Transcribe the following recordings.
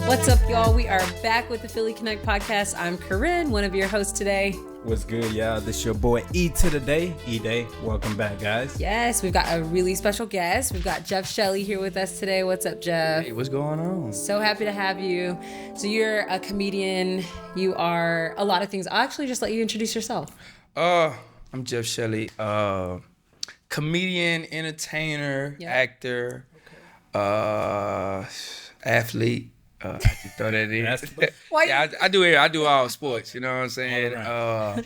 What's up, y'all? We are back with the Philly Connect podcast. I'm Corinne, one of your hosts today. What's good, y'all? This your boy E to the day. E-Day. Welcome back, guys. Yes, we've got a really special guest. We've got Jeff Shelley here with us today. What's up, Jeff? Hey, what's going on? So happy to have you. So you're a comedian. You are a lot of things. I'll actually just let you introduce yourself. I'm Jeff Shelley. Comedian, entertainer, actor, athlete. I can throw that in. Yeah, I do it. I do all sports. You know what I'm saying? Right.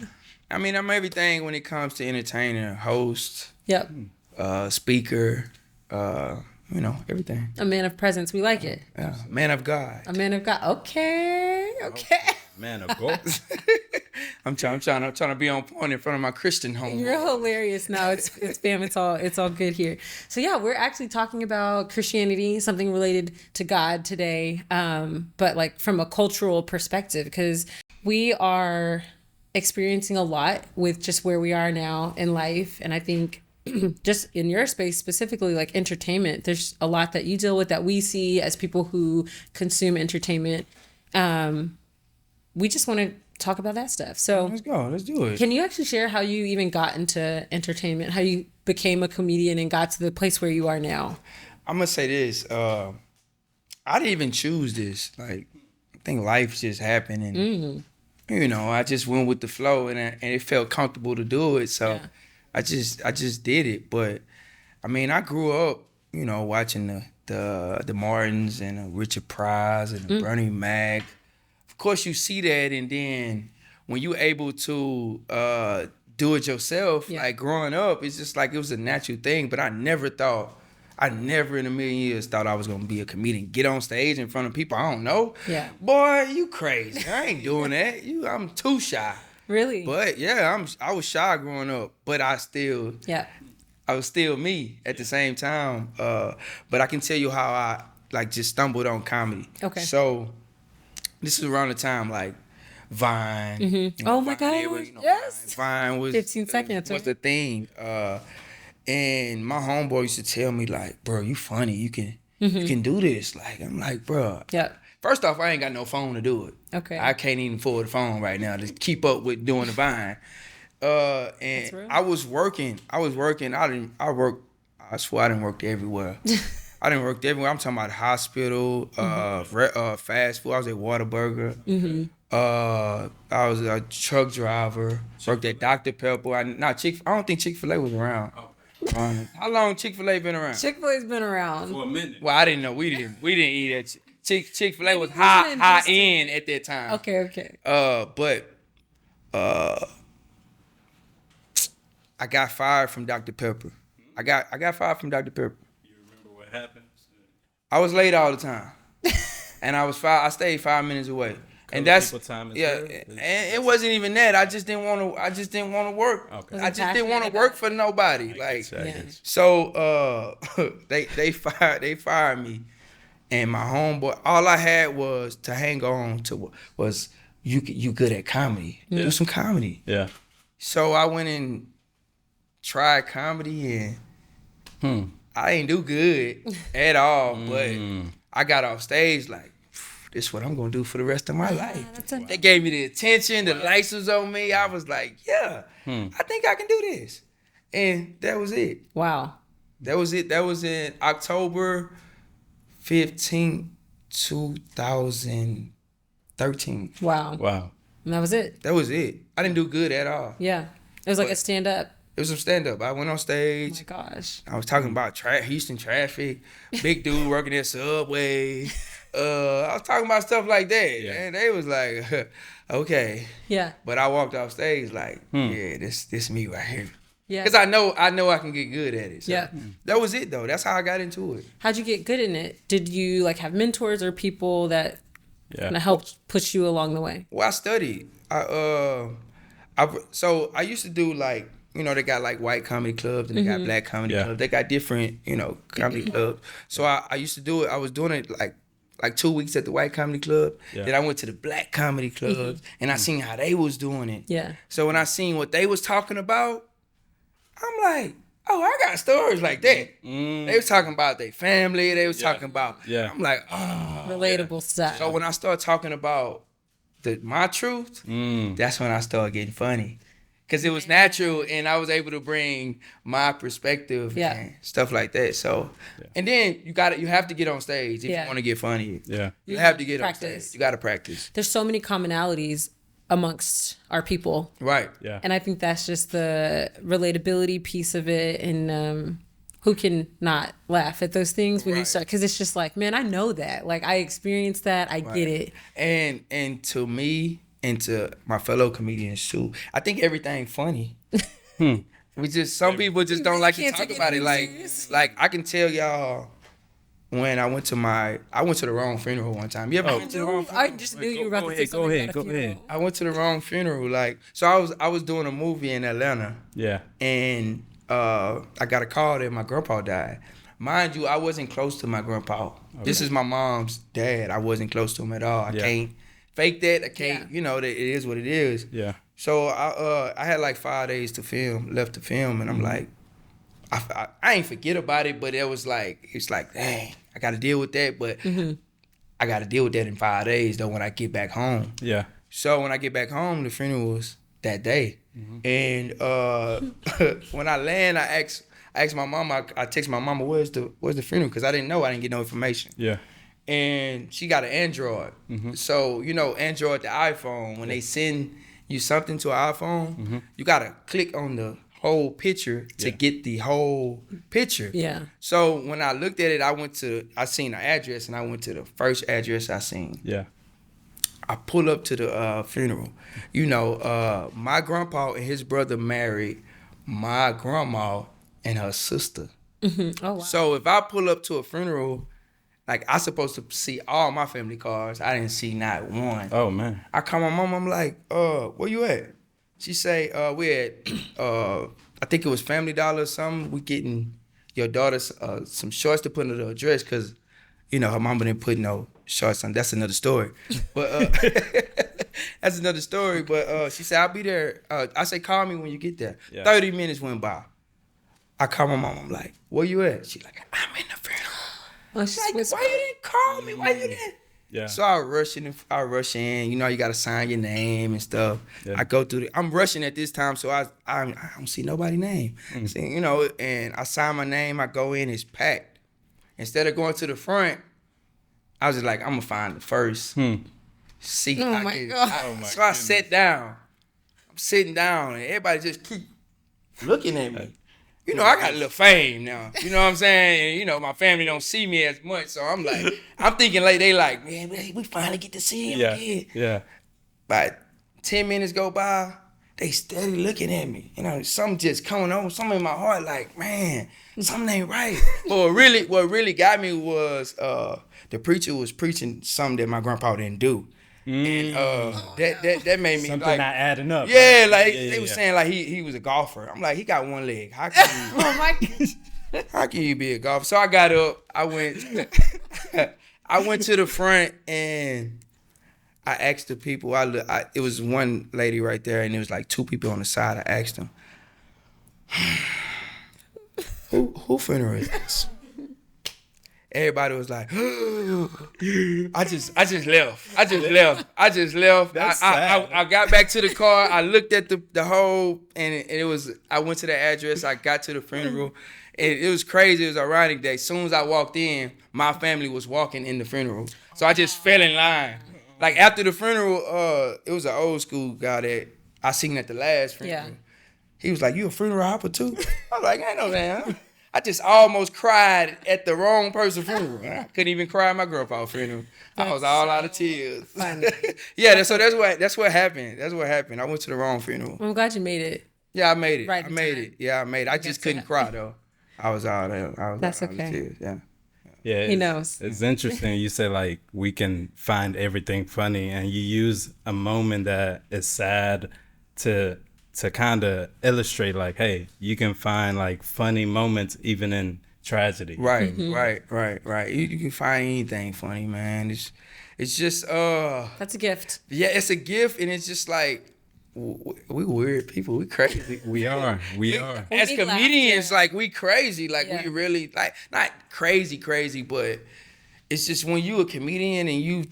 I mean, I'm everything when it comes to entertainer, host, speaker, everything. A man of presence. We like it. Yeah, man of God. A man of God. Okay. Man of God. I'm trying to be on point in front of my Christian home. You're hilarious. No, it's fam. It's all good here. So yeah, we're actually talking about Christianity, something related to God today, but like from a cultural perspective, because we are experiencing a lot with just where we are now in life, and I think just in your space specifically, like entertainment, there's a lot that you deal with that we see as people who consume entertainment. We just want to talk about that stuff. So let's go. Let's do it. Can you actually share how you even got into entertainment, how you became a comedian and got to the place where you are now? I'm going to say this. I didn't even choose this. Like, I think life just happened and, I just went with the flow and it felt comfortable to do it. So I just did it. But, I mean, I grew up, watching the Martins and the Richard Pryor and the Bernie Mac. Of course, you see that, and then when you're able to do it yourself, like growing up, it's just like it was a natural thing. But I never in a million years thought I was gonna be a comedian, get on stage in front of people I don't know. Yeah, boy, you crazy? I ain't doing that. I'm too shy. Really? But yeah, I was shy growing up, but I was still me at the same time. But I can tell you how I just stumbled on comedy. Okay, so. This is around the time like Vine. Mm-hmm. Oh my God! Yes. Vine was 15 seconds. Was the thing, and my homeboy used to tell me like, "Bro, you funny. You can do this." Like I'm like, "Bro." Yeah. First off, I ain't got no phone to do it. Okay. I can't even afford the phone right now to keep up with doing the Vine. And I was working. I swear I didn't work everywhere. I didn't work everywhere. I'm talking about hospital, fast food. I was at Whataburger. I was a truck driver. Worked at Dr. Pepper. I don't think Chick-fil-A was around. How long Chick-fil-A been around? Chick-fil-A's been around for a minute. Well, I didn't know. We didn't eat at Chick-fil-A was high end at that time. Okay. But I got fired from Dr. Pepper. I got fired from Dr. Pepper. Happened. I was late all the time, and I stayed 5 minutes away, and that's and it wasn't even that. I just didn't want to work. Okay. I just didn't want to work for nobody. So they fired me, and my homeboy. All I had was to hang on to was you good at comedy. Do some comedy. Yeah. So I went and tried comedy and. I ain't do good at all, but I got off stage like, this is what I'm going to do for the rest of my life. They gave me the attention, the lights was on me. I was like, I think I can do this. And that was it. Wow. That was it. That was in October 15th, 2013. Wow. And that was it. That was it. I didn't do good at all. Yeah. It was like a stand-up. It was some stand-up. I went on stage. Oh my gosh. I was talking about Houston traffic, big dude working at Subway. I was talking about stuff like that. Yeah. And they was like, okay. Yeah. But I walked off stage like, this me right here. Yeah. Because I know I can get good at it. So Yeah. that was it though. That's how I got into it. How'd you get good in it? Did you like have mentors or people that kind of helped push you along the way? Well, I studied. So I used to do like, you know, they got like white comedy clubs and they got black comedy clubs. They got different, you know, comedy clubs. So I used to do it. I was doing it like 2 weeks at the white comedy club. Yeah. Then I went to the black comedy clubs and I seen how they was doing it. Yeah. So when I seen what they was talking about, I'm like, oh, I got stories like that. They was talking about their family. They was talking about, I'm like, oh. Relatable stuff. So when I started talking about my truth, that's when I started getting funny. Because it was natural and I was able to bring my perspective and stuff like that. So, and then you have to get on stage if you want to get funny. Yeah. You have to get on stage. You got to practice. There's so many commonalities amongst our people. Right. Yeah. And I think that's just the relatability piece of it. And who can not laugh at those things when you start? Because it's just like, man, I know that. Like, I experienced that. I get it. And to me, and to my fellow comedians too, I think everything funny. Some people just don't like to talk about it. Like I can tell y'all when I went to the wrong funeral one time. You ever went to the wrong funeral? I just knew you were about to say something. Go ahead. I went to the wrong funeral. So I was doing a movie in Atlanta. Yeah. And I got a call that my grandpa died. Mind you, I wasn't close to my grandpa. Okay. This is my mom's dad. I wasn't close to him at all. I can't fake that. I can't, you know, that it is what it is. Yeah. So I had like 5 days left to film, and I'm like, I ain't forget about it, but it's like, dang, I got to deal with that, but I got to deal with that in 5 days though when I get back home. Yeah. So when I get back home, the funeral was that day, and when I land, I asked my mama. I text my mama, where's the funeral? Because I didn't know. I didn't get no information. Yeah. And she got an Android. So, you know, Android, the iPhone, when they send you something to an iPhone, you got to click on the whole picture to get the whole picture. Yeah. So when I looked at it, I seen the address and I went to the first address I seen. Yeah. I pull up to the funeral. You know, my grandpa and his brother married my grandma and her sister. Oh, wow. So if I pull up to a funeral, like, I supposed to see all my family cards. I didn't see not one. Oh, man. I call my mom. I'm like, where you at? She say, we at, I think it was Family Dollar or something. We getting your daughter some shorts to put in the dress because, you know, her mama didn't put no shorts on. That's another story. But that's another story. But she said, I'll be there. I say, call me when you get there. Yeah. 30 minutes went by. I call my mom. I'm like, where you at? She like, I'm in the funeral. Oh, she's like, why you didn't call me? Why you didn't? Yeah. So I rush in. You know, you gotta sign your name and stuff. Yeah. I go through I'm rushing at this time, so I don't see nobody's name. So, you know, and I sign my name. I go in, it's packed. Instead of going to the front, I was just like, I'm gonna find the first seat. Oh my God. So I sat down. I'm sitting down, and everybody just keep looking at me. You know, I got a little fame now. You know what I'm saying? And, you know, my family don't see me as much. So I'm like, I'm thinking like, they like, man, we finally get to see him again. Yeah. But 10 minutes go by, they steady looking at me. You know, something just coming on, something in my heart like, man, something ain't right. But what really got me was the preacher was preaching something that my grandpa didn't do. And that made me something like, not adding up. Yeah, right? Like they were saying like he was a golfer. I'm like, he got one leg. How can you? Oh my gosh. How can you be a golfer? So I got up. I went to the front and I asked the people. It was one lady right there, and it was like two people on the side. I asked them, who funeral is this? Everybody was like, I just left. That's sad. I got back to the car. I looked at the whole, and it was, I went to the address. I got to the funeral. And it was crazy. It was ironic that as soon as I walked in, my family was walking in the funeral. So I just fell in line. Like after the funeral, it was an old school guy that I seen at the last funeral. Yeah. He was like, you a funeral hopper too? I was like, I know that. I just almost cried at the wrong person's funeral. I couldn't even cry at my grandpa's funeral. I was all out of tears. Yeah, that's what happened. That's what happened. I went to the wrong funeral. I'm glad you made it Yeah, I made it. Right I in made time. it. Yeah, I made it. I just couldn't cry though. I was out there. That's I was okay. tears, yeah. Yeah, He knows. It's interesting. You say like we can find everything funny, and you use a moment that is sad to kind of illustrate like, hey, you can find like funny moments even in tragedy. Right, right. You can find anything funny, man. It's just That's a gift. yeah, it's a gift, and it's just like we weird people. We crazy. We are. As need comedians, laughter. like we crazy. Like Yeah. we really like not crazy, but it's just when you a comedian and you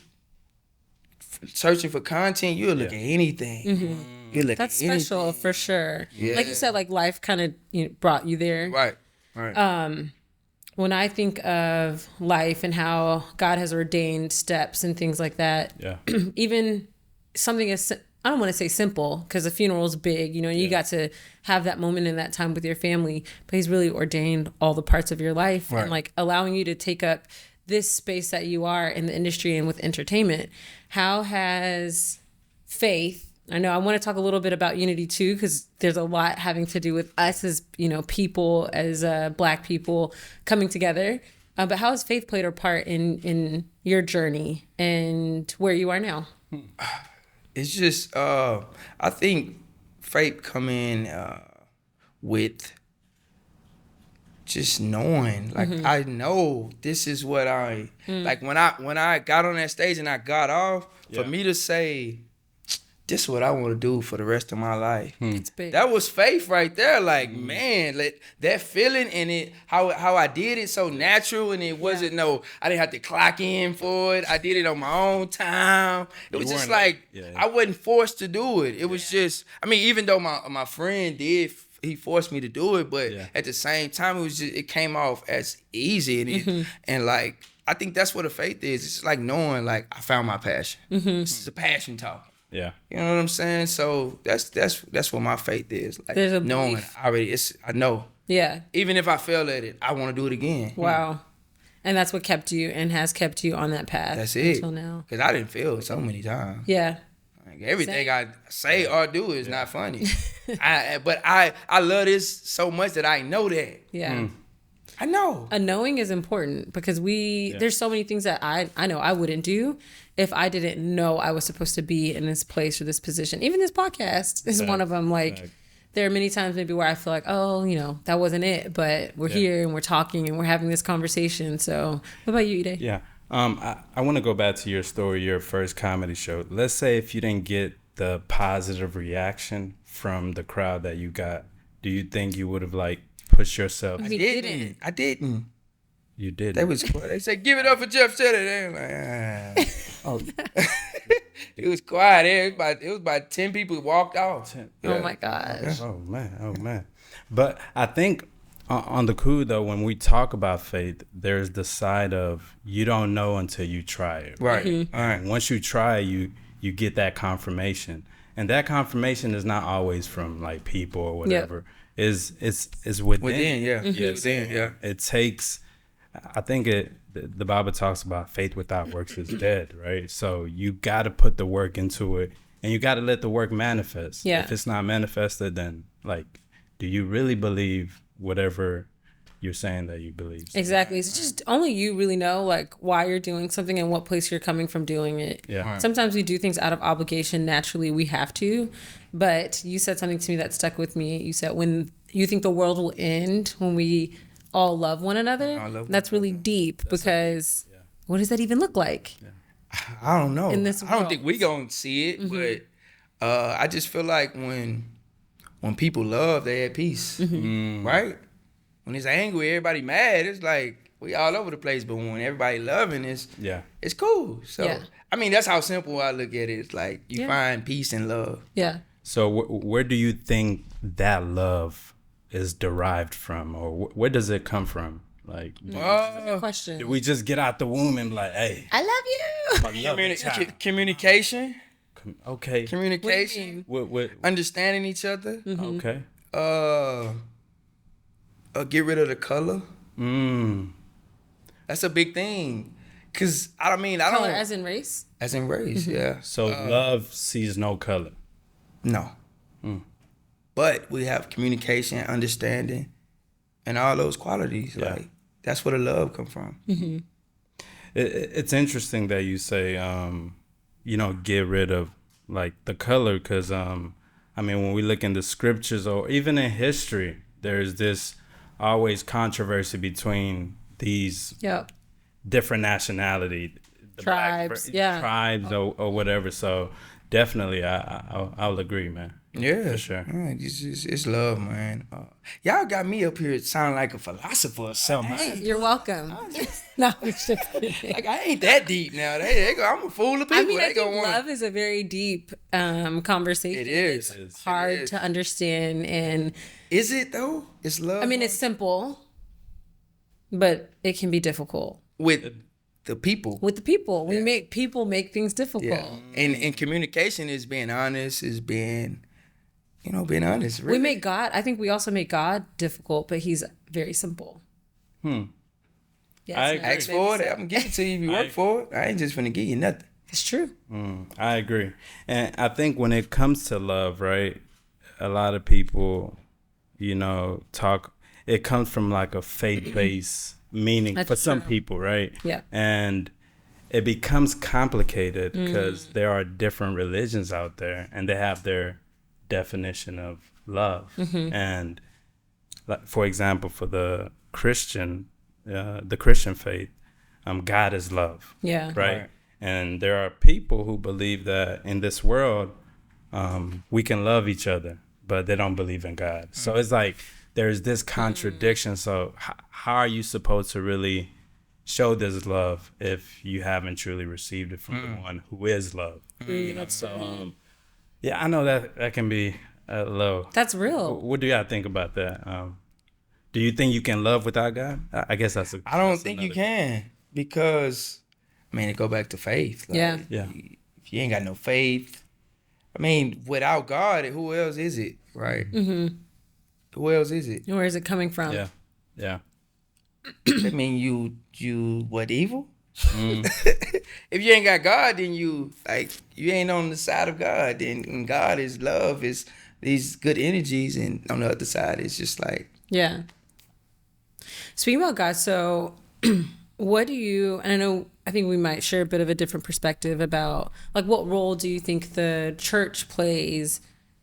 searching for content, you'll look at anything. You look That's at anything. special for sure. Yeah. Like you said, like life kind of brought you there. Right. When I think of life and how God has ordained steps and things like that, Yeah. even something as I don't want to say simple because a funeral is big, and you got to have that moment in that time with your family, but He's really ordained all the parts of your life and like allowing you to take up this space that you are in the industry and with entertainment. How has faith? I know I want to talk a little bit about unity too, because there's a lot having to do with us as people, as Black people coming together. But how has faith played a part in your journey and where you are now? It's just I think faith come in with just knowing, like I know this is what I like when I got on that stage and I got off, for me to say this is what I want to do for the rest of my life. It's big. That was faith right there. Like, man, that feeling in it, how I did it so natural, and it wasn't I didn't have to clock in for it. I did it on my own time. It was just like, I wasn't forced to do it. It was just, I mean, even though my friend did, he forced me to do it, but at the same time, it came off as easy. And like, I think that's what a faith is. It's like knowing, like, I found my passion. It's a passion talk. Yeah. You know what I'm saying? So that's what my faith is. Like There's a knowing belief. I know. Yeah. Even if I fail at it, I want to do it again. Wow. And that's what kept you and has kept you on that path. That's it. Until now. Because I didn't fail so many times. Yeah. Like everything I say or do is not funny. But I love this so much that I know that. Yeah. I know. A knowing is important because there's so many things that I know I wouldn't do if I didn't know I was supposed to be in this place or this position. Even this podcast is one of them. Like, there are many times maybe where I feel like, oh, that wasn't it, but we're here and we're talking and we're having this conversation. So what about you, Ide? Yeah. I want to go back to your story, your first comedy show. Let's say if you didn't get the positive reaction from the crowd that you got, do you think you would have like pushed yourself? I didn't. You did. They said, give it up for Jeff Cheddar. They were like, oh. It was quiet. It was about 10 people walked off. Oh my gosh. Oh man. But I think on the cool though, when we talk about faith, there's the side of you don't know until you try it. Right. All right. Once you try, you get that confirmation, and that confirmation is not always from like people or whatever. It's within. Within, yeah. Yes. Within, yeah. It takes. I think the Bible talks about faith without works is dead, right? So you got to put the work into it, and you got to let the work manifest. Yeah. If it's not manifested, then like, do you really believe whatever you're saying that you believe? Exactly. It's just only you really know like why you're doing something and what place you're coming from doing it. Yeah. Right. Sometimes we do things out of obligation. Naturally, we have to. But you said something to me that stuck with me. You said when you think the world will end when we all love one another. That's really deep because what does that even look like? I don't know. In this I don't world. think we gonna see it, but I just feel like when people love, they at peace, right? When it's angry, everybody mad. It's like we all over the place. But when everybody loving, it's cool. So I mean, that's how simple I look at it. It's like you find peace and love. Yeah. So where do you think that love is derived from, or where does it come from? Like, Question. did we just get out the womb and be like, hey, I love you. Communication. Okay. Communication. What? Understanding each other. Okay. Get rid of the color. That's a big thing. Cause I don't. Color as in race? As in race, yeah. So love sees no color. No. but we have communication, understanding, and all those qualities. Yeah. Like that's where the love come from. Mm-hmm. It's interesting that you say, get rid of like the color, because when we look in the scriptures or even in history, there's this always controversy between these different nationality, tribes, tribes or whatever. So definitely, I'll agree, man. Yeah, for sure. It's love, man. Y'all got me up here sounding like a philosopher or something. Hey, you're welcome. No, I'm just kidding. Like I ain't that deep now. I'm a fool of people. I think love is a very deep conversation. It is. It's hard to understand, and is it though? It's love. I mean, it's simple, but it can be difficult with the people. With the people, we make people make things difficult. Yeah. And communication is being honest. Is being honest. Really. We make God. I think we also make God difficult, but He's very simple. Yeah, I ask for it. I'm gonna give it to you if you work for it. I ain't just gonna give you nothing. It's true. I agree, and I think when it comes to love, right, a lot of people, talk. It comes from like a faith-based meaning. That's for some people, right? Yeah, and it becomes complicated because there are different religions out there, and they have their definition of love. And like, for example, for the Christian faith, God is love. Yeah. Right. And there are people who believe that in this world, we can love each other, but they don't believe in God. So it's like there's this contradiction. So how are you supposed to really show this love if you haven't truly received it from the one who is love? So yeah, I know that can be low. That's real. What do y'all think about that? Do you think you can love without God? I guess I don't think you can, because it go back to faith. Like, yeah. If you ain't got no faith, without God, who else is it, right? Who else is it? Where is it coming from? Yeah. I mean, you what, evil? If you ain't got God, then you ain't on the side of God. Then God is love, is these good energies, and on the other side, it's just like Speaking about God, so what do you? And I think we might share a bit of a different perspective about like what role do you think the church plays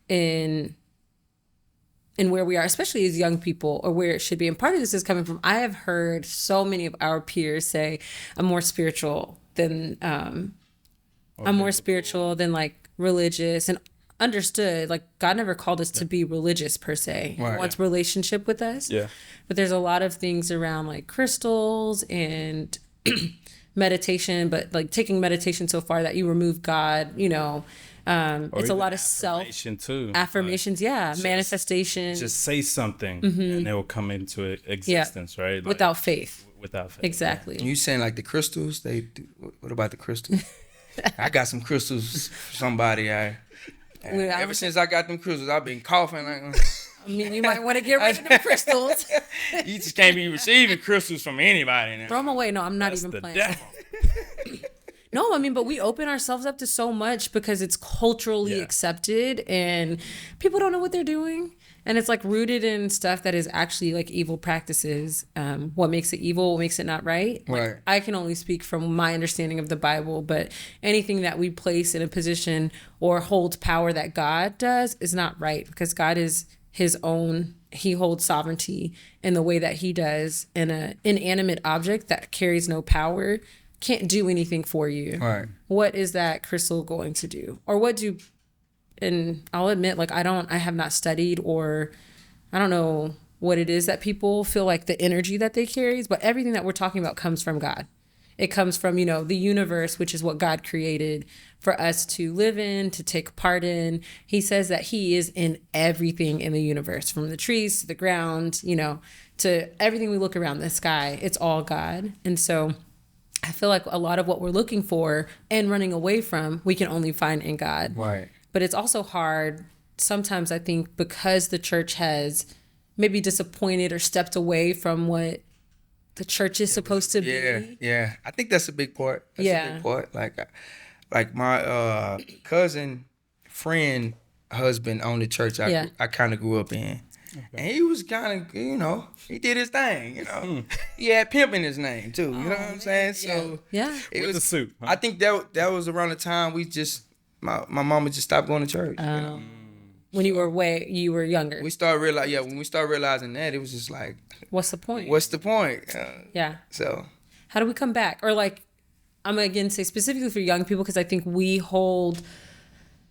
in where we are, especially as young people, or where it should be. And part of this is coming from, I have heard so many of our peers say, I'm more spiritual than like religious, and understood, like God never called us to be religious per se. Right. He wants relationship with us. Yeah. But there's a lot of things around like crystals and meditation, but like taking meditation so far that you remove God, it's a lot of affirmations, manifestation. Just say something and it will come into existence, right? Like, without faith. Exactly. You saying like the crystals? What about the crystals? I got some crystals for somebody. Ever since I got them crystals, I've been coughing like. You might want to get rid of them crystals. You just can't be receiving crystals from anybody now. Throw them away. No, I'm not even playing. No, but we open ourselves up to so much because it's culturally accepted, and people don't know what they're doing. And it's like rooted in stuff that is actually like evil practices. What makes it evil? What makes it not right? Right. I can only speak from my understanding of the Bible, but anything that we place in a position or holds power that God does is not right, because God is his own. He holds sovereignty in the way that he does, in an inanimate object that carries no power can't do anything for you. Right. What is that crystal going to do? Or and I'll admit, like, I have not studied, or I don't know what it is that people feel like the energy that they carries, but everything that we're talking about comes from God. It comes from, the universe, which is what God created for us to live in, to take part in. He says that he is in everything in the universe, from the trees to the ground, to everything we look around, the sky. It's all God. And so I feel like a lot of what we're looking for and running away from, we can only find in God. Right. But it's also hard sometimes, I think, because the church has maybe disappointed or stepped away from what the church is supposed to be. Yeah. I think that's a big part. A big part. Like my cousin friend husband owned the church I kind of grew up in. Okay. And he was kind of, he did his thing, He had pimp in his name too, you know what I'm saying? So it was the suit. Huh? I think that was around the time we just my mama just stopped going to church. When you were younger. When we started realizing that, it was just like, what's the point? So how do we come back? Or like, I'm gonna again say specifically for young people, because I think we hold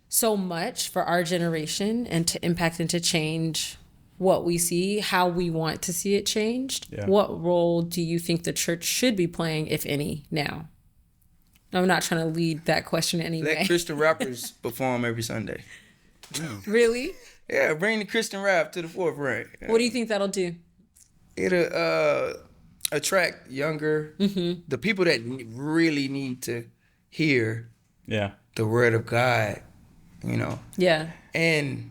so much for our generation and to impact and to change what we see, how we want to see it changed. Yeah. What role do you think the church should be playing, if any, now? I'm not trying to lead that question anyway. Let Christian rappers perform every Sunday. Really? Yeah, bring the Christian rap to the forefront. What do you think that'll do? It'll attract younger, the people that really need to hear the word of God, Yeah. And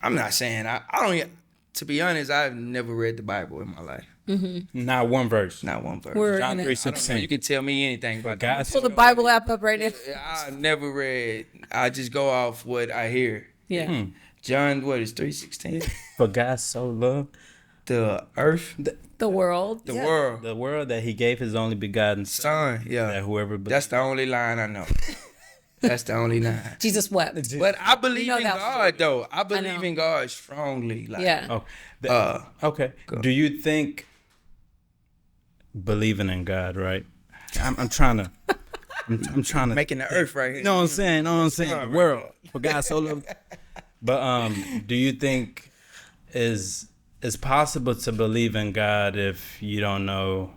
I'm not saying, I don't, to be honest, I've never read the Bible in my life. Not one verse. Not one verse. John 3:16. You can tell me anything about God. Pull the Bible app up right now. I never read. I just go off what I hear. Yeah. John, what is 3:16? For God so loved the earth, the world, the world that He gave His only begotten Son. Yeah. That whoever. That's the only line I know. That's the only line. Jesus wept. But I believe in God, though. I believe in God strongly. Like, okay. Do you think believing in God, right? I'm trying to. I'm trying to making the earth right here. Know what I'm saying? The world. For God so loved. But do you think is possible to believe in God if you don't know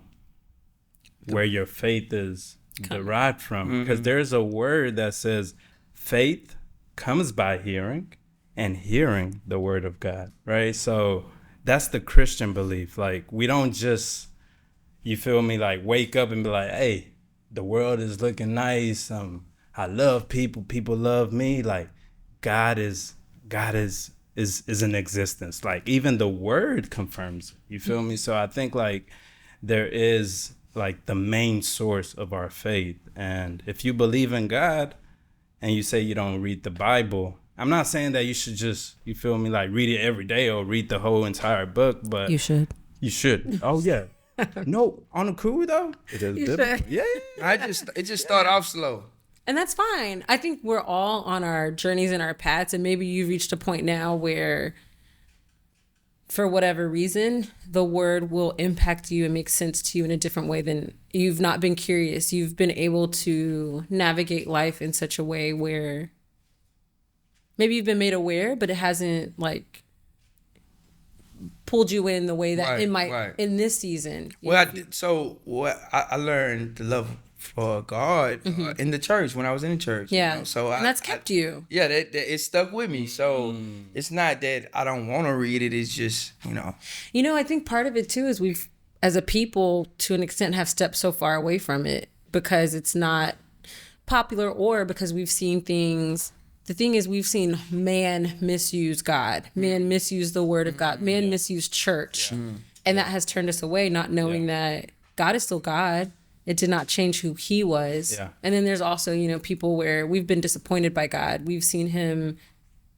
where your faith is derived from? Because there's a word that says faith comes by hearing, and hearing the word of God, right? So that's the Christian belief. Like, we don't just, you feel me, like wake up and be like, hey, the world is looking nice. I love people. People love me. Like, God is in existence. Like, even the word confirms it. You feel me? So I think like there is like the main source of our faith. And if you believe in God and you say you don't read the Bible, I'm not saying that you should just, you feel me, like read it every day or read the whole entire book, but you should. Oh yeah. No, on the cool though. It is biblical. Yeah. It just start off slow. And that's fine. I think we're all on our journeys and our paths, and maybe you've reached a point now where, for whatever reason, the word will impact you and make sense to you in a different way than you've not been curious. You've been able to navigate life in such a way where maybe you've been made aware, but it hasn't like pulled you in the way that it might in this season. I learned to love for God in the church when I was in the church. Yeah. And that's kept you. Yeah, it stuck with me. So it's not that I don't want to read it. It's just, I think part of it too is we've, as a people, to an extent, have stepped so far away from it because it's not popular, or because we've seen things. The thing is, we've seen man misuse God, man misuse the word of God, man misuse church. And that has turned us away, not knowing that God is still God. It did not change who he was. Yeah. And then there's also, people where we've been disappointed by God. We've seen him,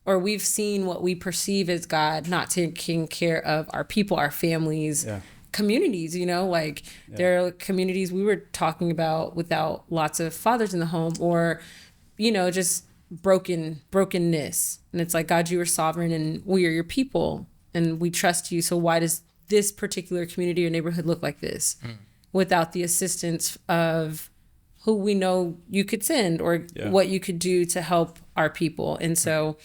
or we've seen what we perceive as God not taking care of our people, our families, communities, there are communities we were talking about without lots of fathers in the home, or, just brokenness. And it's like, God, you are sovereign and we are your people and we trust you. So why does this particular community or neighborhood look like this? Without the assistance of who we know you could send, or what you could do to help our people. And so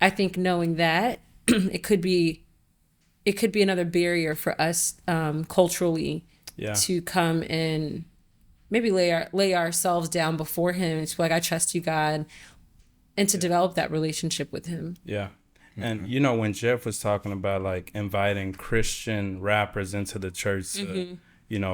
I think knowing that it could be another barrier for us culturally to come and maybe lay ourselves down before him and to be like, I trust you, God, and to develop that relationship with him. Yeah. And when Jeff was talking about like inviting Christian rappers into the church to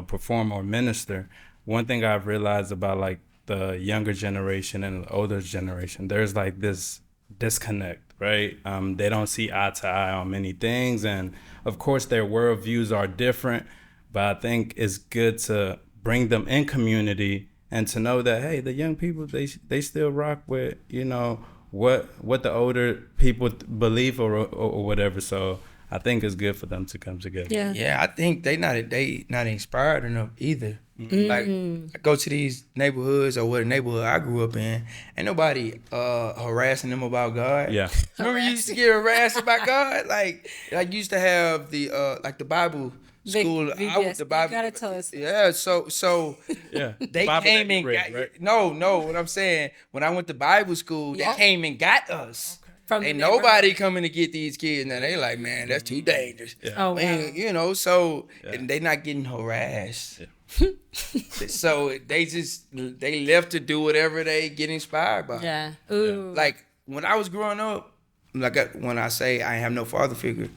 perform or minister, one thing I've realized about like the younger generation and the older generation, there's like this disconnect, right? They don't see eye to eye on many things, and of course their worldviews are different, but I think it's good to bring them in community and to know that, hey, the young people, they still rock with what the older people believe or whatever. So I think it's good for them to come together. Yeah, I think they not inspired enough either. Like, I go to these neighborhoods or what neighborhood I grew up in, ain't nobody harassing them about God. Yeah. Remember you used to get harassed about God? Like you used to have the like the Bible school. I went to Bible. You gotta tell us. Yeah, so Yeah. they Bible came and read, got, right? no, what I'm saying, when I went to Bible school, they came and got us. From Ain't nobody coming to get these kids. Now they like, man, that's too dangerous. Yeah. Oh, Man, wow. you know, so Yeah. and they not getting harassed. So they left to do whatever they get inspired by. Yeah. Ooh. Like when I was growing up, when I say I have no father figure,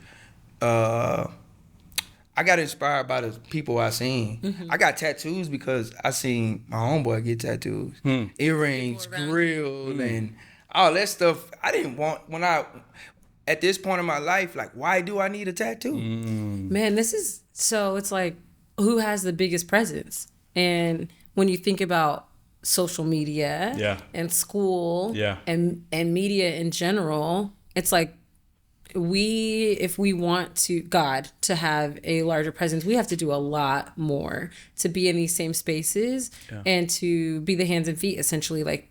I got inspired by the people I seen. Mm-hmm. I got tattoos because I seen my homeboy get tattoos, earrings, grilled, and all that stuff. I didn't want at this point in my life. Like, why do I need a tattoo? Man, this is so. It's like, who has the biggest presence? And when you think about social media, and school, and media in general, it's like, if we want God to have a larger presence, we have to do a lot more to be in these same spaces and to be the hands and feet, essentially. Like,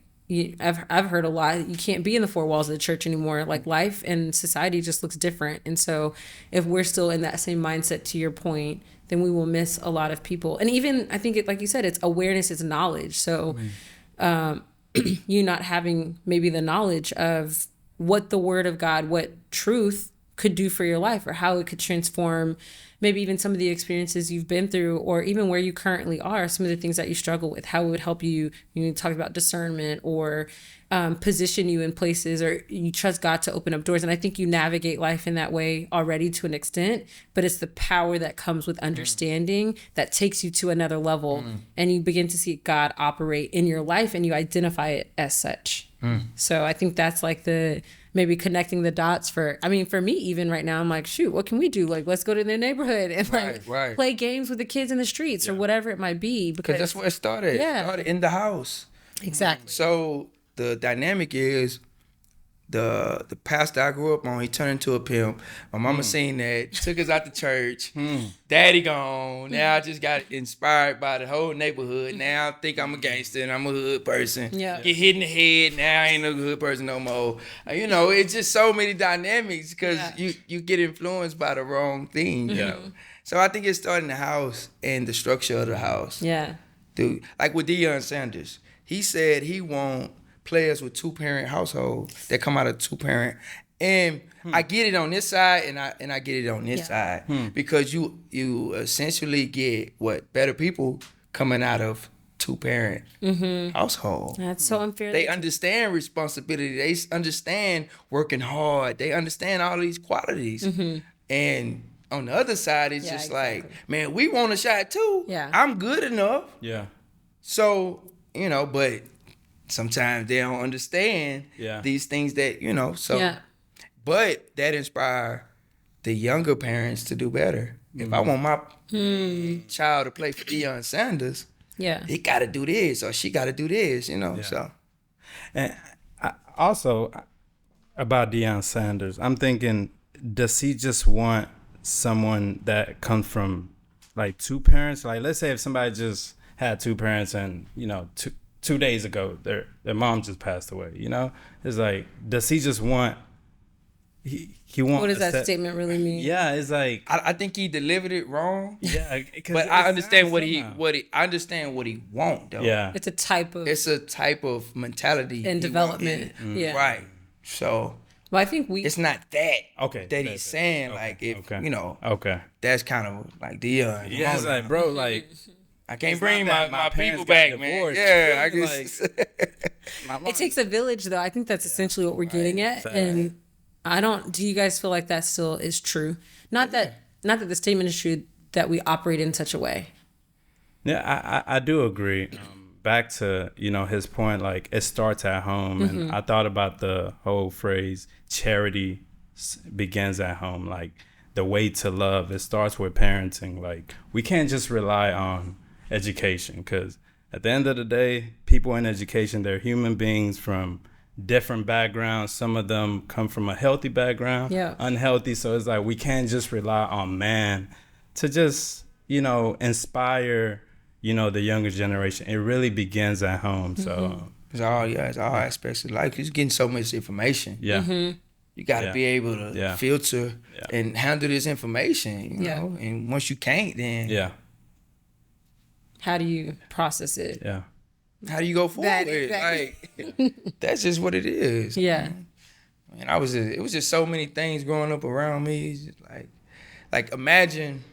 I've heard a lot, you can't be in the four walls of the church anymore. Like, life and society just looks different. And so if we're still in that same mindset, to your point, then we will miss a lot of people. And even, I think, like you said, it's awareness, it's knowledge. So you not having maybe the knowledge of what the word of God, what truth could do for your life, or how it could transform maybe even some of the experiences you've been through, or even where you currently are, some of the things that you struggle with, how it would help you talk about discernment, or position you in places, or you trust God to open up doors. And I think you navigate life in that way already to an extent, but it's the power that comes with understanding that takes you to another level, and you begin to see God operate in your life, and you identify it as such. So I think that's like maybe connecting the dots for me, even right now, I'm like, shoot, what can we do? Like, let's go to their neighborhood and play games with the kids in the streets or whatever it might be. Because that's where it started. Yeah. It started in the house. Exactly. So the dynamic is the pastor I grew up on, he turned into a pimp. My mama seen that, took us out to church. Daddy gone. Now I just got inspired by the whole neighborhood. Now I think I'm a gangster and I'm a hood person. Yeah. Get hit in the head. Now I ain't no hood person no more. You know, it's just so many dynamics because you get influenced by the wrong thing. You know. So I think it started in the house and the structure of the house. Yeah. Dude, like with Deion Sanders, he said he want players with two-parent households that come out of two-parent, and I get it on this side, and I get it on this side because you essentially get better people coming out of two-parent household. That's so unfair. They understand responsibility. They understand working hard. They understand all these qualities, and on the other side, it's just like, man, we want a shot too. Yeah, I'm good enough. Yeah. So but sometimes they don't understand these things that, so, but that inspire the younger parents to do better. If I want my child to play for Deion Sanders, he got to do this or she got to do this, so. And also about Deion Sanders, I'm thinking, does he just want someone that comes from like two parents? Like, let's say if somebody just had two parents and, 2 days ago, their mom just passed away. It's like, does he just want? He wants. What does that statement really mean? Yeah, it's like I think he delivered it wrong. Yeah, but I understand what he want though. Yeah, it's a type of mentality and development. Yeah, right. So, well, I think it's not that that he's saying okay. like if okay, that's kind of like Deion. Yeah, it's like, bro, like. I can't bring my people back, man. Yeah, I guess. It takes a village, though. I think that's essentially what we're getting at. And do you guys feel like that still is true? Not that the statement is true, that we operate in such a way. Yeah, I do agree. Back to, his point, like, it starts at home. And I thought about the whole phrase, charity begins at home. Like, the way to love, it starts with parenting. Like, we can't just rely on education, because at the end of the day, people in education, they're human beings from different backgrounds. Some of them come from a healthy background, unhealthy. So it's like we can't just rely on man to just, inspire, the younger generation. It really begins at home. So it's all aspects of life. You're getting so much information. Yeah. Mm-hmm. You got to be able to filter and handle this information, you know. And once you can't, then how do you process it? Yeah. How do you go forward? Like that's just what it is. Yeah. And it was just so many things growing up around me. It's just like imagine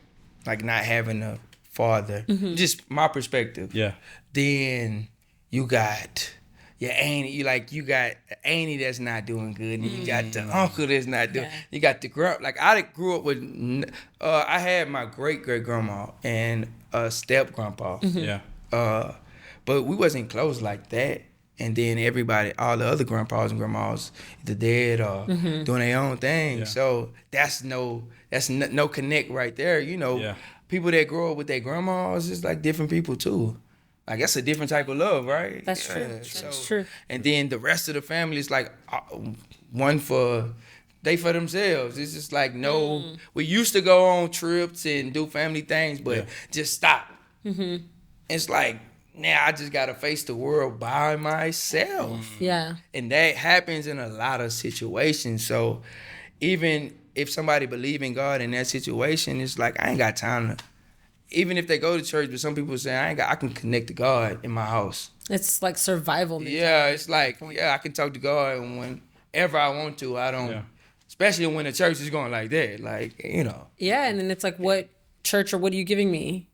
like not having a father. Mm-hmm. Just my perspective. Yeah. Then you got your auntie, you got an auntie that's not doing good, and you got the uncle that's not doing. You got the like I grew up with. I had my great grandma and a step grandpa. Mm-hmm. Yeah. But we wasn't close like that. And then everybody, all the other grandpas and grandmas, either dead or doing their own thing. Yeah. So that's no connect right there. People that grow up with their grandmas is like different people too. Like that's a different type of love, right? That's true. That's true. And then the rest of the family is like one for themselves. It's just like we used to go on trips and do family things, but just stop. Mm-hmm. It's like now I just gotta face the world by myself. Yeah. And that happens in a lot of situations. So even if somebody believe in God in that situation, it's like I ain't got time to. Even if they go to church, but some people say I can connect to God in my house. It's like survival mentality. Yeah, it's like I can talk to God whenever I want to. I don't, especially when the church is going like that, Yeah, and then it's like, what church or what are you giving me?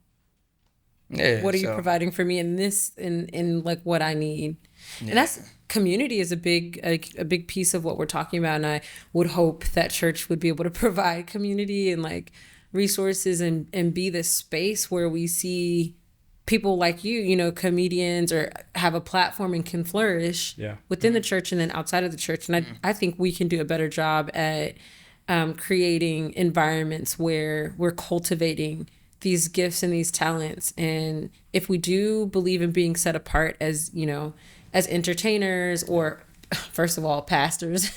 Yeah. What are you providing for me in this in like what I need? Yeah. And that's community is a big piece of what we're talking about, and I would hope that church would be able to provide community and like resources and be the space where we see people like you, comedians or have a platform and can flourish within the church and then outside of the church. And I think we can do a better job at creating environments where we're cultivating these gifts and these talents. And if we do believe in being set apart as entertainers or first of all, pastors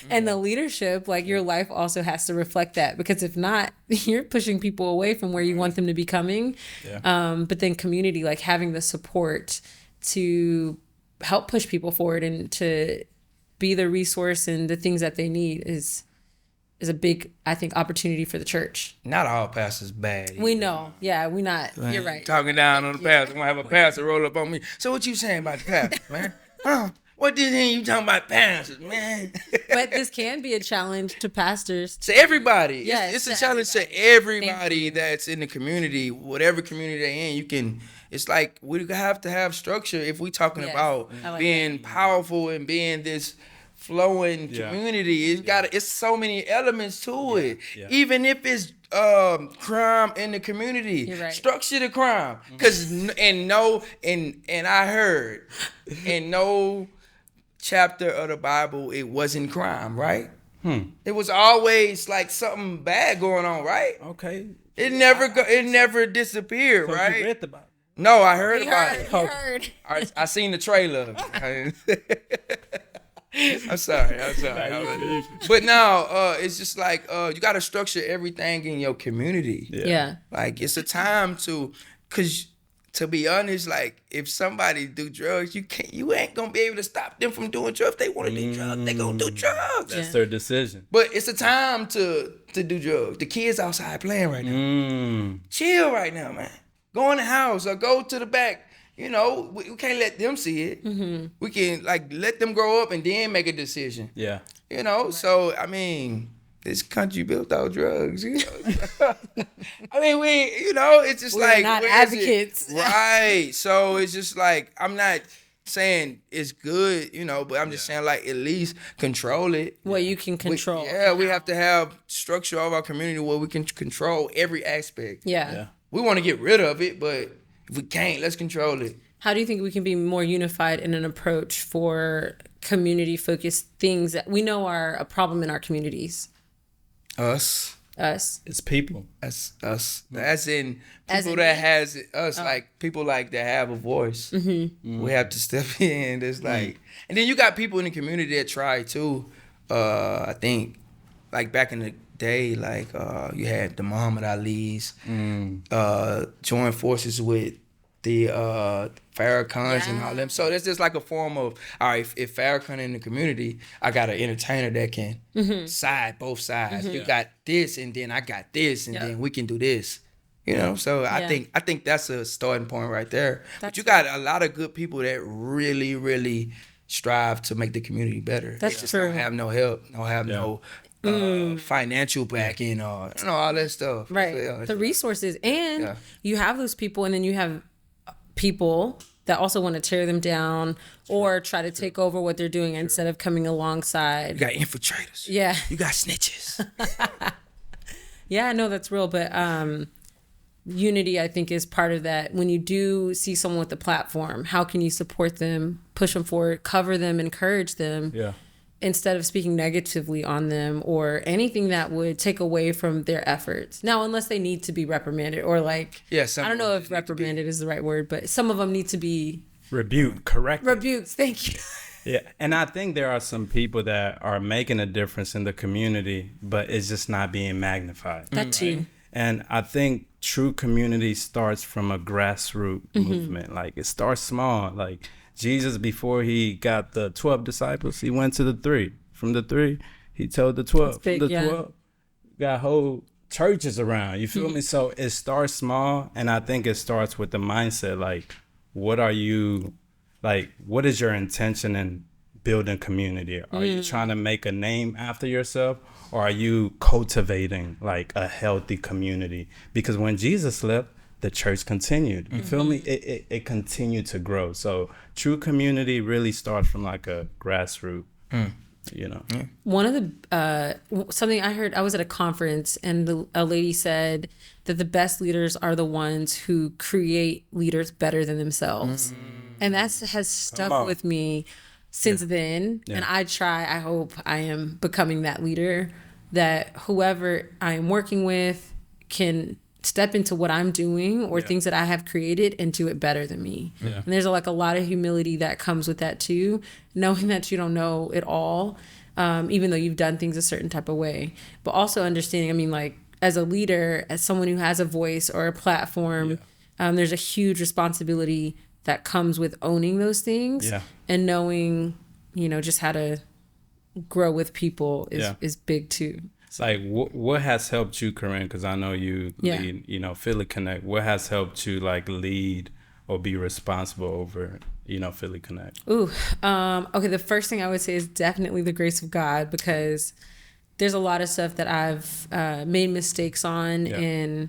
and the leadership, like your life also has to reflect that, because if not, you're pushing people away from where you want them to be coming. Yeah. But then community, like having the support to help push people forward and to be the resource and the things that they need is a big, I think, opportunity for the church. Not all pastors bad either. We know. Yeah, we not. You're right. Talking down on the pastor. I'm going to have a pastor roll up on me. So what you saying about the pastor, man? What did you talking about pastors, man? But this can be a challenge to pastors. To everybody. Yeah, it's a challenge to everybody that's in the community, whatever community they're in. It's like we have to have structure if we talking about being powerful and being this flowing community. It's so many elements to it. Yeah. Even if it's crime in the community, structure the crime. Because and I heard in no chapter of the Bible it wasn't crime, right? It was always like something bad going on, right? Okay. It never disappeared, so right? You read the Bible? No, I heard about it. I seen the trailer. I'm sorry. But now it's just like you got to structure everything in your community. Yeah. Like it's a time because to be honest, like if somebody do drugs, you ain't gonna be able to stop them from doing drugs. If they want to do drugs, they gonna do drugs. That's their decision. But it's a time to do drugs. The kids outside playing right now. Chill right now, man. Go in the house or go to the back. We can't let them see it. Mm-hmm. We can let them grow up and then make a decision. Yeah. So I mean, this country built out drugs. I mean, it's just we're not advocates, right? So it's just like I'm not saying it's good, but I'm just saying like at least control it. Well, you can control. We have to have structure of our community where we can control every aspect. Yeah. We want to get rid of it, but if we can't, let's control it. How do you think we can be more unified in an approach for community-focused things that we know are a problem in our communities? Us. Us. It's people. That's us. That's in people that has us, like people like that have a voice. We have to step in. It's like, and then you got people in the community that try too. I think, like back in the day, like you had the Muhammad Ali's, join forces with the Farrakhan's and all them. So that's just like a form of, all right, if Farrakhan in the community, I got an entertainer that can side both sides. You got this, and then I got this, and then we can do this. You know, so I think that's a starting point right there. But you got a lot of good people that really, really strive to make the community better. That's they just true. Don't have no help. Don't have no financial backing or all that stuff. Right. So, the resources, and you have those people, and then you have people that also want to tear them down or try to take over what they're doing instead of coming alongside. You got infiltrators. Yeah. You got snitches. Yeah, I know that's real, but unity, I think, is part of that. When you do see someone with a platform, how can you support them, push them forward, cover them, encourage them? Yeah. Instead of speaking negatively on them or anything that would take away from their efforts. Now, unless they need to be reprimanded or like, I don't know if reprimanded is the right word, but some of them need to be rebuked, correct? Rebuked, thank you. Yeah, and I think there are some people that are making a difference in the community, but it's just not being magnified. That too. And I think true community starts from a grassroots movement. Like it starts small. Like Jesus, before he got the 12 disciples, he went to the 3. From the 3, he told the 12. Big, From the 12, got whole churches around. You feel me? So it starts small, and I think it starts with the mindset. Like, what are you, like, what is your intention in building community? Are you trying to make a name after yourself, or are you cultivating like a healthy community? Because when Jesus left, the church continued. You feel me? It continued to grow. So true community really starts from like a grassroots, you know. One of the, something I heard, I was at a conference and a lady said that the best leaders are the ones who create leaders better than themselves. And that has stuck with me since then. And I hope I am becoming that leader, that whoever I am working with can step into what I'm doing or things that I have created and do it better than me. And there's like a lot of humility that comes with that too, knowing that you don't know it all, even though you've done things a certain type of way, but also understanding, I mean, like as a leader, as someone who has a voice or a platform, there's a huge responsibility that comes with owning those things and knowing, you know, just how to grow with people is big too. It's like, what has helped you, Corinne? Because I know you lead, you know, Philly Connect. What has helped you like lead or be responsible over, you know, Philly Connect? Okay, the first thing I would say is definitely the grace of God, because there's a lot of stuff that I've made mistakes on and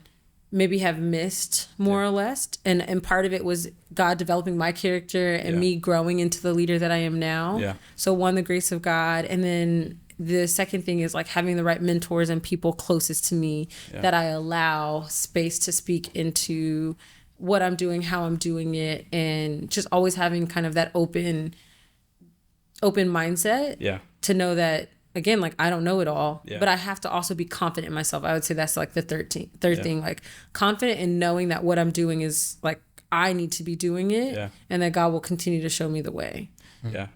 maybe have missed more or less. And part of it was God developing my character and me growing into the leader that I am now. So one, the grace of God. And then the second thing is like having the right mentors and people closest to me that I allow space to speak into what I'm doing, how I'm doing it, and just always having kind of that open mindset to know that, again, like I don't know it all, but I have to also be confident in myself. I would say that's like the third thing, like confident in knowing that what I'm doing is like I need to be doing it and that God will continue to show me the way.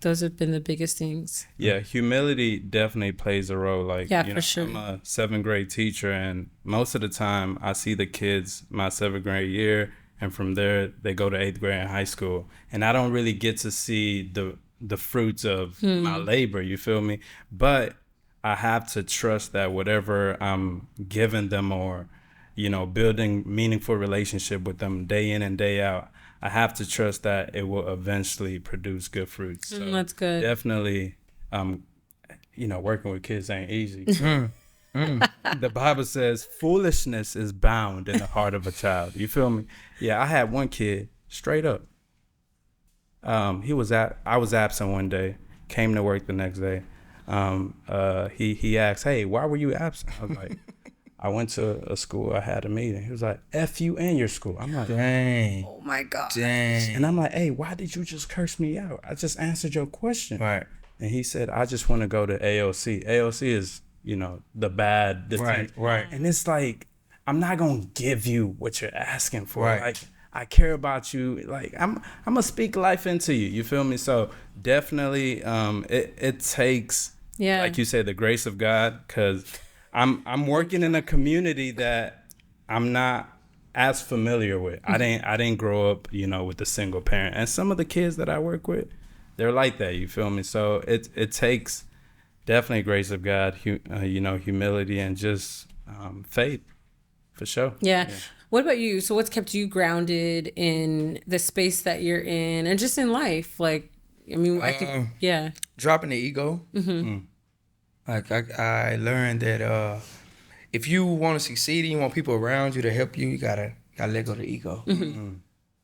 Those have been the biggest things. Humility definitely plays a role. Like, you know, for sure. I'm a 7th grade teacher, and most of the time I see the kids my 7th grade year, and from there they go to 8th grade in high school, and I don't really get to see the fruits of my labor, you feel me? But I have to trust that whatever I'm giving them, or, you know, building meaningful relationship with them day in and day out, I have to trust that it will eventually produce good fruits. So that's good. Definitely, you know, working with kids ain't easy. The Bible says foolishness is bound in the heart of a child. You feel me? Yeah, I had one kid straight up. I was absent one day, came to work the next day. He asked, "Hey, why were you absent?" I was like, I went to a school, I had a meeting. He was like, F you and your school. I'm like, dang. Oh my God. Dang. And I'm like, hey, why did you just curse me out? I just answered your question. Right. And he said, I just want to go to AOC. AOC is the bad, right. And it's like, I'm not gonna give you what you're asking for. Right. Like, I care about you. Like, I'm gonna speak life into you. You feel me? So definitely, it takes, like you said, the grace of God, because I'm working in a community that I'm not as familiar with. I didn't grow up, with a single parent, and some of the kids that I work with, they're like that. You feel me? So it takes definitely grace of God, humility, and just faith, for sure. Yeah. What about you? So what's kept you grounded in the space that you're in and just in life? Like, I mean, I think, dropping the ego. Like I learned that if you want to succeed and you want people around you to help you, you gotta let go of the ego.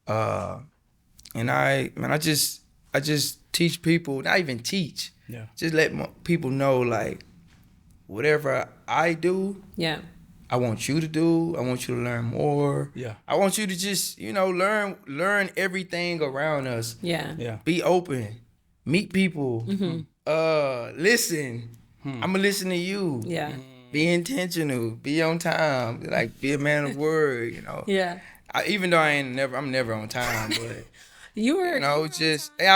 And I just teach people, not even teach. Yeah. Just let people know, like, whatever I do. Yeah. I want you to do. I want you to learn more. Yeah. I want you to just, learn everything around us. Yeah. Yeah. Be open. Meet people. Listen. I'ma listen to you. Yeah. Be intentional. Be on time. Like, be a man of word. Yeah. Even though I'm never on time, but you were. I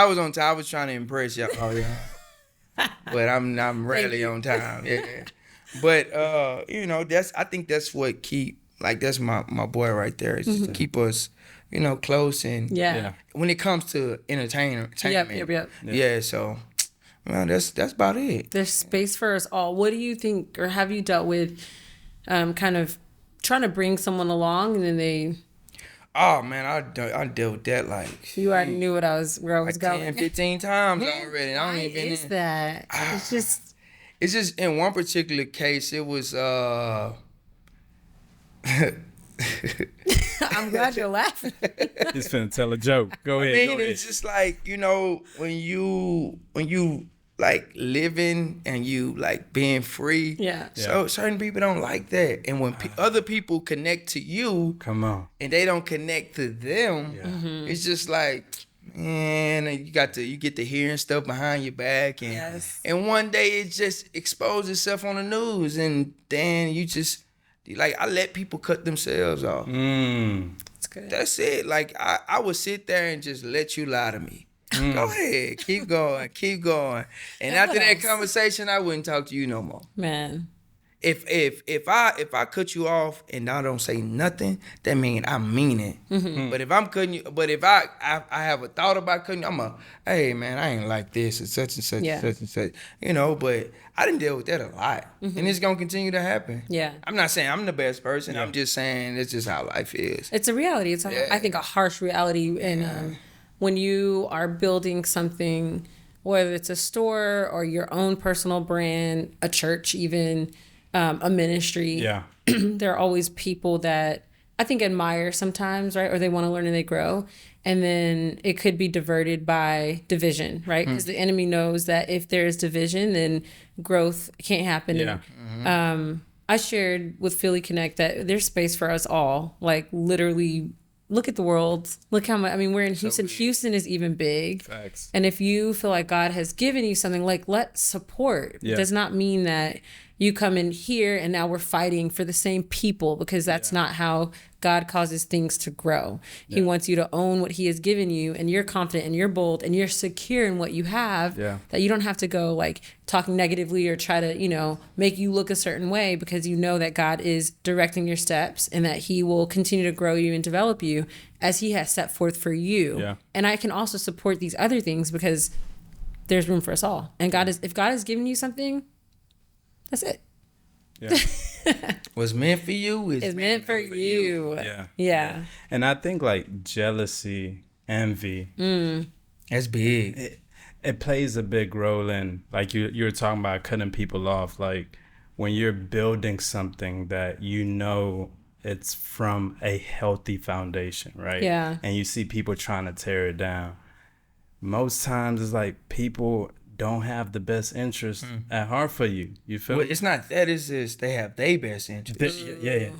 was on time. I was trying to impress y'all. Oh yeah. But I'm rarely on time. Yeah. But I think that's what that's my boy right there. Is just to keep us, close and when it comes to entertainment. Yep. Yeah, so that's about it. There's space for us all. What do you think, or have you dealt with kind of trying to bring someone along and then they... Oh man, I dealt with that like... You already knew where I was like going. 10, 15 times already. I don't even... Is that? It's just in one particular case, it was I'm glad you're laughing. He's finna tell a joke. Go ahead. It's just like, when you like living and you like being free. Yeah. So certain people don't like that. And when other people connect to you, come on, and they don't connect to them, it's just like, man, you get to hearing stuff behind your back, and one day it just exposed itself on the news, and then you just like, I let people cut themselves off. That's good. That's it. Like I would sit there and just let you lie to me. Go ahead, keep going. And after that conversation, I wouldn't talk to you no more. Man. If I cut you off and I don't say nothing, that mean I mean it. But if I'm cutting you, but if I have a thought about cutting you, hey man, I ain't like this and such and such and such and such. But I didn't deal with that a lot. And it's gonna continue to happen. Yeah. I'm not saying I'm the best person. Yeah. I'm just saying it's just how life is. It's a reality. It's I think a harsh reality. And when you are building something, whether it's a store or your own personal brand, a church even, a ministry, there are always people that I think admire sometimes, right? Or they want to learn and they grow. And then it could be diverted by division, right? Because the enemy knows that if there's division, then growth can't happen. Yeah. And, I shared with Philly Connect that there's space for us all, like literally. Look at the world. Look how much, we're in Houston. Houston is even big. Facts. And if you feel like God has given you something, like, let's support. It does not mean that you come in here and now we're fighting for the same people, because that's not how God causes things to grow. He wants you to own what he has given you, and you're confident and you're bold and you're secure in what you have, that you don't have to go like talking negatively or try to, make you look a certain way, because you know that God is directing your steps and that he will continue to grow you and develop you as he has set forth for you. Yeah. And I can also support these other things because there's room for us all. And if God has given you something, that's it. Yeah. What's meant for you is meant for you. Yeah. And I think like jealousy, envy, that's big. It plays a big role in, like you were talking about cutting people off. Like when you're building something that it's from a healthy foundation, right? Yeah. And you see people trying to tear it down. Most times it's like people don't have the best interest at heart for you. You feel? Well, it's not that. It's just they have their best interest. Yeah.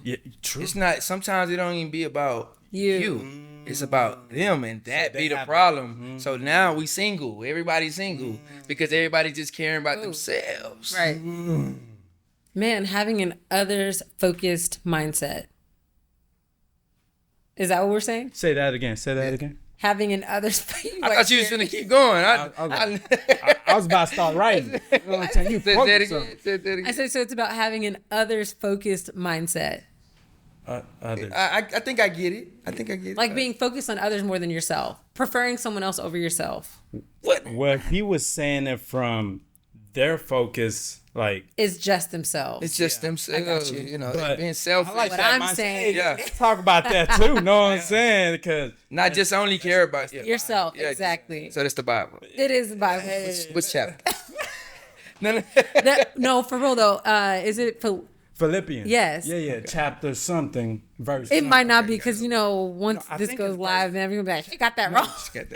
True. It's not. Sometimes it don't even be about you. It's about them, and that be the problem. So now we single. Everybody's single because everybody just caring about themselves. Right. Man, having an others focused mindset. Is that what we're saying? Say that again. Having an others. I thought you was gonna keep going. I was about to start writing. Say that again. I said so. It's about having an others focused mindset. Others. I think I get it. Like being focused on others more than yourself, preferring someone else over yourself. What? Well, he was saying it from their focus, like It's just themselves. It's just themselves. You know, being selfish. I like what that I'm saying. Yeah. Talk about that too. Know what I'm saying? Because Not just only care about Yourself, Yeah, exactly. So that's the Bible. It is the Bible. Which chapter? No. No, for real though. Is it for? Philippians. Yes. Yeah. Chapter something, verse. It might not be because once I this think goes it's live, then everyone will be like, "You got that wrong."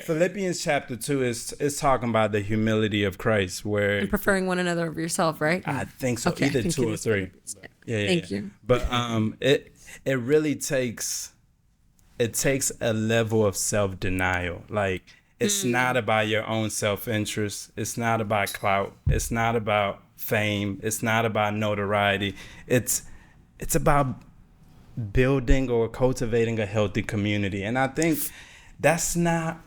Philippians chapter 2 is talking about the humility of Christ, where And preferring one another over yourself, right? I think so, Okay, I either think 2 it or is. 3. Yeah. Thank you. But it really takes a level of self-denial. Like it's not about your own self-interest. It's not about clout. It's not about fame. It's not about notoriety. It's about building or cultivating a healthy community. And I think that's not...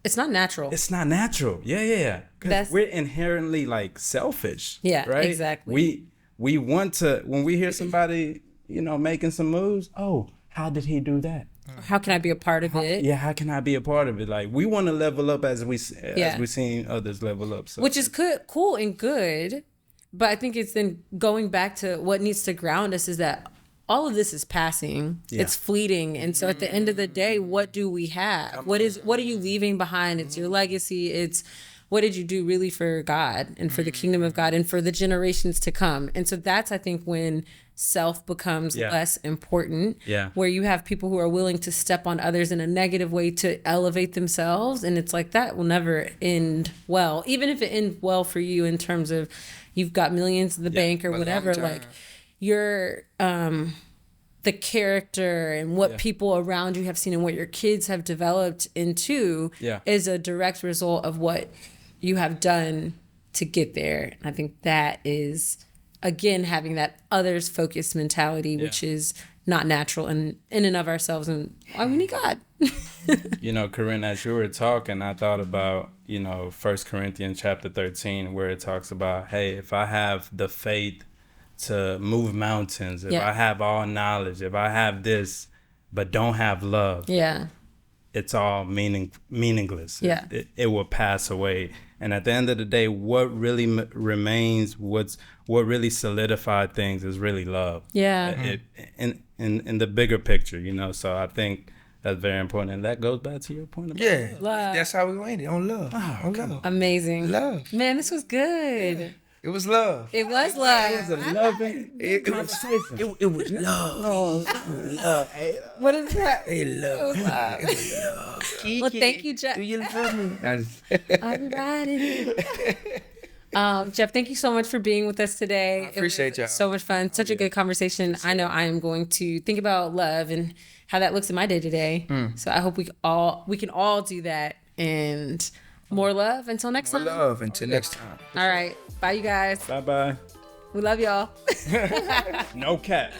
It's not natural. It's not natural. Yeah. Because we're inherently like selfish. Yeah, right? exactly. We want to, when we hear somebody, making some moves, oh, how did he do that? How can I be a part of it? Yeah, how can I be a part of it? Like we want to level up as we seen others level up. So. Which is cool and good. But I think it's then going back to what needs to ground us is that all of this is passing. Yeah. It's fleeting. And so at the end of the day, what do we have? What are you leaving behind? It's your legacy. It's what did you do really for God and for the kingdom of God and for the generations to come? And so that's, I think, when self becomes less important, where you have people who are willing to step on others in a negative way to elevate themselves. And it's like that will never end well, even if it ends well for you in terms of you've got millions in the bank or whatever, like you're the character and what people around you have seen and what your kids have developed into is a direct result of what you have done to get there. And I think that is, again, having that others focused mentality, which is not natural in and of ourselves. And why we need God. Corinne, as you were talking, I thought about, 1 Corinthians chapter 13, where it talks about, hey, if I have the faith to move mountains, if I have all knowledge, if I have this, but don't have love, it's all meaningless. Yeah. It will pass away. And at the end of the day, what really remains, what really solidified things is really love. Yeah. In the bigger picture, so I think that's very important. And that goes back to your point about love. That's how we landed, on love. On love. Amazing. Love. Man, this was good. It was love. It was love. It was a loving conversation. It was love. Love. What is that? Hey, love. It was love. Well, thank you, Jeff. Do you love me? I'm riding. Jeff, thank you so much for being with us today. I appreciate y'all. So much fun. Such a good conversation. I know I am going to think about love and how that looks in my day to day. So I hope we can all do that. And more love until next time. More love until next time. All right. Bye, you guys. Bye. We love y'all. No cap.